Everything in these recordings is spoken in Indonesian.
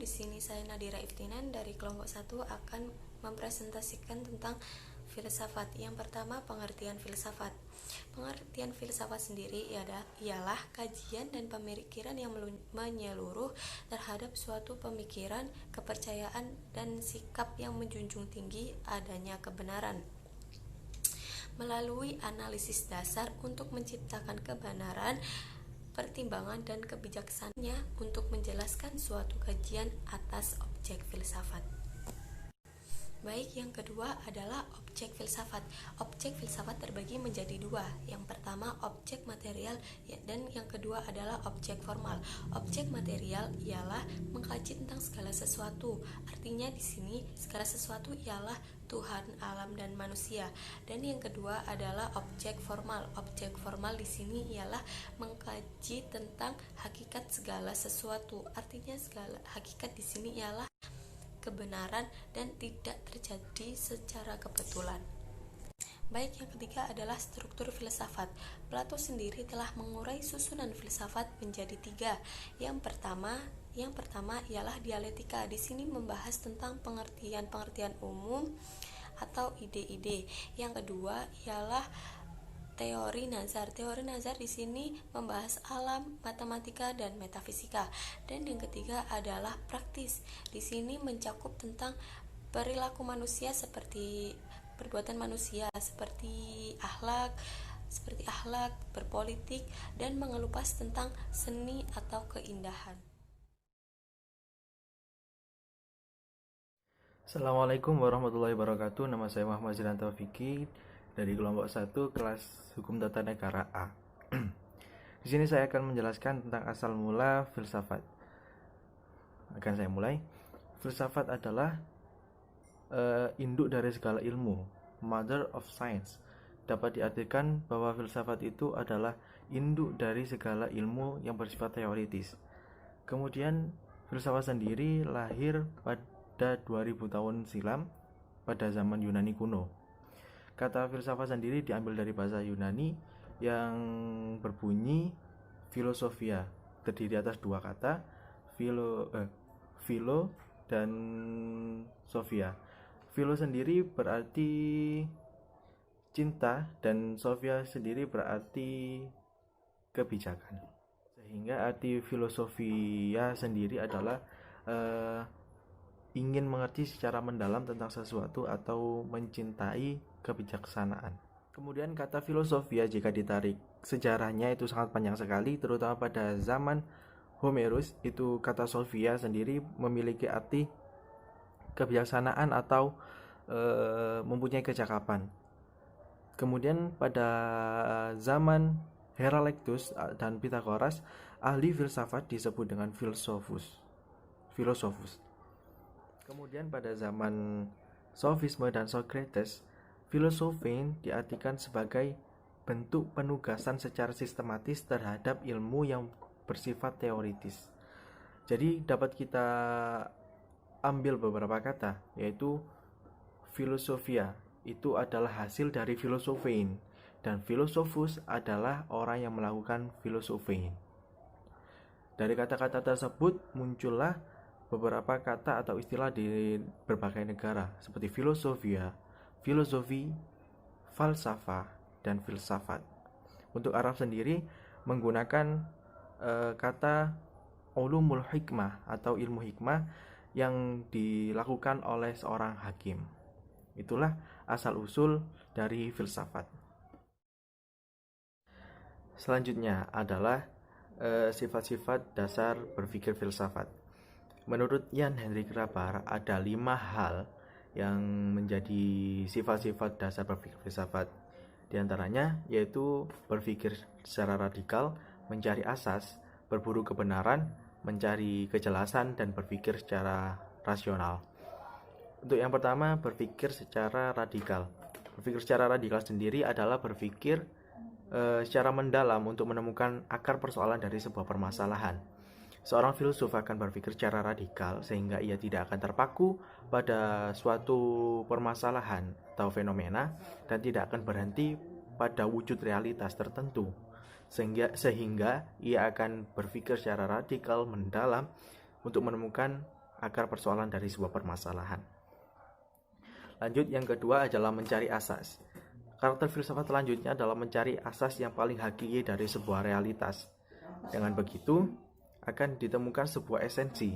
di sini saya Nadira Iftinan dari kelompok 1 akan mempresentasikan tentang filsafat. Yang pertama, pengertian filsafat. Pengertian filsafat sendiri ialah kajian dan pemikiran yang menyeluruh terhadap suatu pemikiran, kepercayaan, dan sikap yang menjunjung tinggi adanya kebenaran melalui analisis dasar untuk menciptakan kebenaran, pertimbangan dan kebijaksanaannya untuk menjelaskan suatu kajian atas objek filsafat. Baik, yang kedua adalah objek filsafat. Objek filsafat terbagi menjadi dua. Yang pertama objek material dan yang kedua adalah objek formal. Objek material ialah mengkaji tentang segala sesuatu. Artinya di sini segala sesuatu ialah Tuhan, alam dan manusia. Dan yang kedua adalah objek formal. Objek formal di sini ialah mengkaji tentang hakikat segala sesuatu. Artinya segala hakikat di sini ialah kebenaran dan tidak terjadi secara kebetulan. Baik, yang ketiga adalah struktur filsafat. Plato sendiri telah mengurai susunan filsafat menjadi 3. Yang pertama ialah dialektika. Di sini membahas tentang pengertian umum atau ide-ide. Yang kedua ialah teori nazar. Teori nazar di sini membahas alam, matematika, dan metafisika. Dan yang ketiga adalah praktis. Di sini mencakup tentang perilaku manusia seperti perbuatan manusia, seperti akhlak, berpolitik, dan mengelupas tentang seni atau keindahan. Assalamualaikum warahmatullahi wabarakatuh. Nama saya Muhammad Zilan Taufiki dari kelompok 1 kelas Hukum Tata Negara A. Di sini saya akan menjelaskan tentang asal mula filsafat. Akan saya mulai. Filsafat adalah induk dari segala ilmu, mother of science. Dapat diartikan bahwa filsafat itu adalah induk dari segala ilmu yang bersifat teoritis. Kemudian filsafat sendiri lahir pada 2000 tahun silam pada zaman Yunani kuno. Kata filsafat sendiri diambil dari bahasa Yunani yang berbunyi filosofia, terdiri atas dua kata, philo dan sophia. Philo sendiri berarti cinta dan sophia sendiri berarti kebijakan. Sehingga arti filosofia sendiri adalah ingin mengerti secara mendalam tentang sesuatu atau mencintai kebijaksanaan. Kemudian kata filosofia jika ditarik sejarahnya itu sangat panjang sekali, terutama pada zaman Homerus. Itu kata sophia sendiri memiliki arti kebijaksanaan atau mempunyai kecakapan. Kemudian pada zaman Herakleitos dan Pythagoras, ahli filsafat disebut dengan filosofus. Kemudian pada zaman Sofisme dan Socrates, filosofein diartikan sebagai bentuk penugasan secara sistematis terhadap ilmu yang bersifat teoritis. Jadi dapat kita ambil beberapa kata, yaitu filosofia itu adalah hasil dari filosofein, dan filosofus adalah orang yang melakukan filosofein. Dari kata-kata tersebut muncullah beberapa kata atau istilah di berbagai negara seperti filosofia, filosofi, falsafah, dan filsafat. Untuk Arab sendiri menggunakan kata ulumul hikmah atau ilmu hikmah yang dilakukan oleh seorang hakim. Itulah asal-usul dari filsafat. Selanjutnya adalah sifat-sifat dasar berpikir filsafat. Menurut Jan Hendrik Graeber ada 5 hal yang menjadi sifat-sifat dasar berpikir filsafat. Di antaranya yaitu berpikir secara radikal, mencari asas, berburu kebenaran, mencari kejelasan, dan berpikir secara rasional. Untuk yang pertama, berpikir secara radikal. Berpikir secara radikal sendiri adalah berpikir secara mendalam untuk menemukan akar persoalan dari sebuah permasalahan. Seorang filsuf akan berpikir secara radikal sehingga ia tidak akan terpaku pada suatu permasalahan atau fenomena dan tidak akan berhenti pada wujud realitas tertentu. Sehingga ia akan berpikir secara radikal mendalam untuk menemukan akar persoalan dari sebuah permasalahan. Lanjut, yang kedua adalah mencari asas. Karakter filsafat selanjutnya adalah mencari asas yang paling hakiki dari sebuah realitas. Dengan begitu, akan ditemukan sebuah esensi.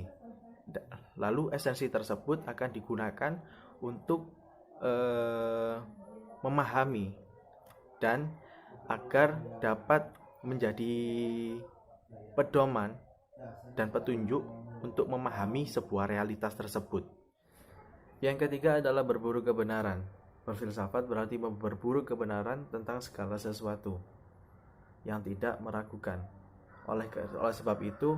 Lalu esensi tersebut akan digunakan untuk memahami dan agar dapat menjadi pedoman dan petunjuk untuk memahami sebuah realitas tersebut. Yang ketiga adalah berburu kebenaran. Berfilsafat berarti berburu kebenaran tentang segala sesuatu yang tidak meragukan. Oleh sebab itu,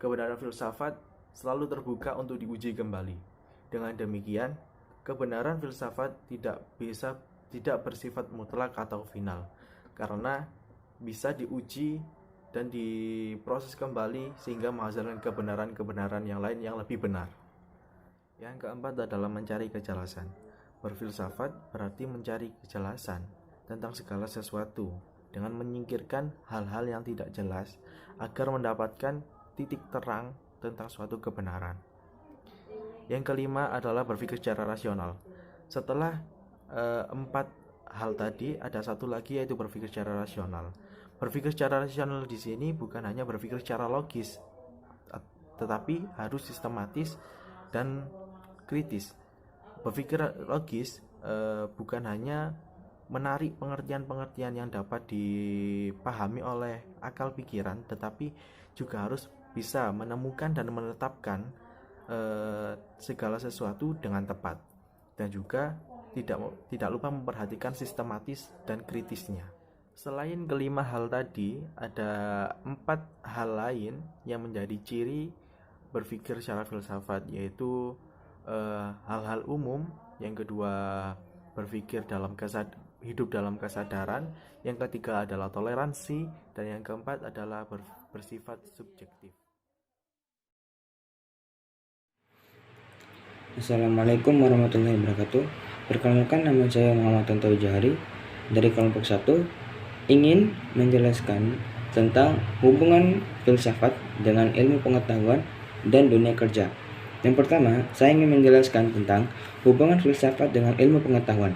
kebenaran filsafat selalu terbuka untuk diuji kembali. Dengan demikian, kebenaran filsafat tidak bersifat mutlak atau final, karena bisa diuji dan diproses kembali sehingga menghasilkan kebenaran-kebenaran yang lain yang lebih benar. Yang keempat adalah mencari kejelasan. Berfilsafat berarti mencari kejelasan tentang segala sesuatu dengan menyingkirkan hal-hal yang tidak jelas agar mendapatkan titik terang tentang suatu kebenaran. Yang kelima adalah berpikir secara rasional. Setelah 4 hal tadi, ada satu lagi yaitu berpikir secara rasional. Berpikir secara rasional di sini bukan hanya berpikir secara logis, tetapi harus sistematis dan kritis. Berpikir logis bukan hanya menarik pengertian-pengertian yang dapat dipahami oleh akal pikiran, tetapi juga harus bisa menemukan dan menetapkan segala sesuatu dengan tepat, dan juga tidak lupa memperhatikan sistematis dan kritisnya. Selain kelima hal tadi, ada 4 hal lain yang menjadi ciri berpikir secara filsafat, yaitu hal-hal umum, yang kedua berpikir hidup dalam kesadaran, yang ketiga adalah toleransi, dan yang keempat adalah bersifat subjektif. Assalamualaikum warahmatullahi wabarakatuh. Perkenalkan, nama saya Muhammad Tonto Johari dari kelompok 1, ingin menjelaskan tentang hubungan filsafat dengan ilmu pengetahuan dan dunia kerja. Yang pertama, saya ingin menjelaskan tentang hubungan filsafat dengan ilmu pengetahuan.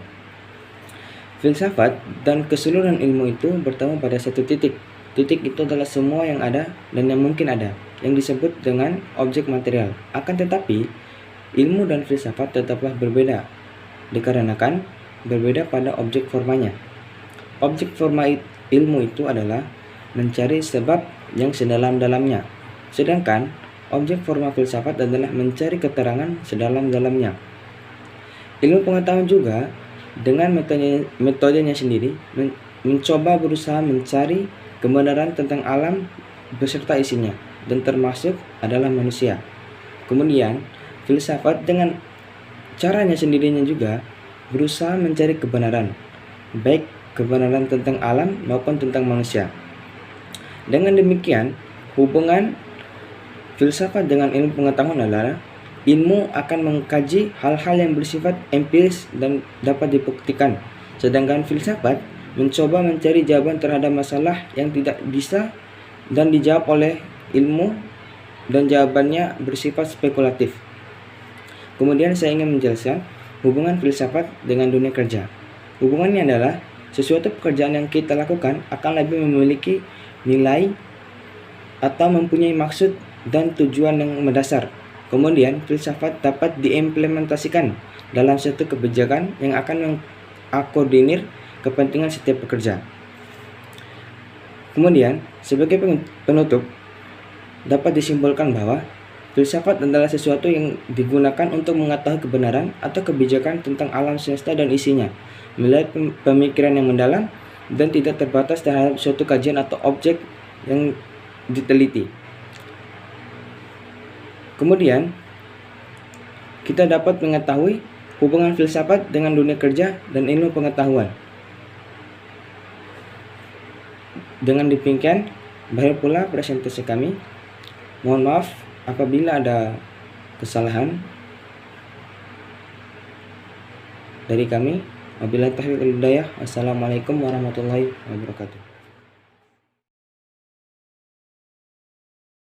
Filsafat dan keseluruhan ilmu itu bertemu pada satu titik. Titik itu adalah semua yang ada dan yang mungkin ada, yang disebut dengan objek material. Akan tetapi, ilmu dan filsafat tetaplah berbeda, dikarenakan berbeda pada objek formanya. Objek forma ilmu itu adalah mencari sebab yang sedalam-dalamnya, sedangkan objek forma filsafat adalah mencari keterangan sedalam-dalamnya. Ilmu pengetahuan juga dengan metodenya sendiri mencoba berusaha mencari kebenaran tentang alam beserta isinya, dan termasuk adalah manusia. Kemudian, filsafat dengan caranya sendirinya juga berusaha mencari kebenaran, baik kebenaran tentang alam maupun tentang manusia. Dengan demikian, hubungan filsafat dengan ilmu pengetahuan adalah ilmu akan mengkaji hal-hal yang bersifat empiris dan dapat dibuktikan, sedangkan filsafat mencoba mencari jawaban terhadap masalah yang tidak bisa dan dijawab oleh ilmu, dan jawabannya bersifat spekulatif. Kemudian saya ingin menjelaskan hubungan filsafat dengan dunia kerja. Hubungannya adalah sesuatu pekerjaan yang kita lakukan akan lebih memiliki nilai atau mempunyai maksud dan tujuan yang mendasar. Kemudian, filsafat dapat diimplementasikan dalam suatu kebijakan yang akan mengakomodir kepentingan setiap pekerja. Kemudian, sebagai penutup, dapat disimpulkan bahwa filsafat adalah sesuatu yang digunakan untuk mengetahui kebenaran atau kebijakan tentang alam semesta dan isinya, melalui pemikiran yang mendalam dan tidak terbatas terhadap suatu kajian atau objek yang diteliti. Kemudian, kita dapat mengetahui hubungan filsafat dengan dunia kerja dan ilmu pengetahuan. Dengan demikian, berakhir pula presentasi kami. Mohon maaf apabila ada kesalahan dari kami. Wabillahi taufiq wal hidayah. Assalamualaikum warahmatullahi wabarakatuh.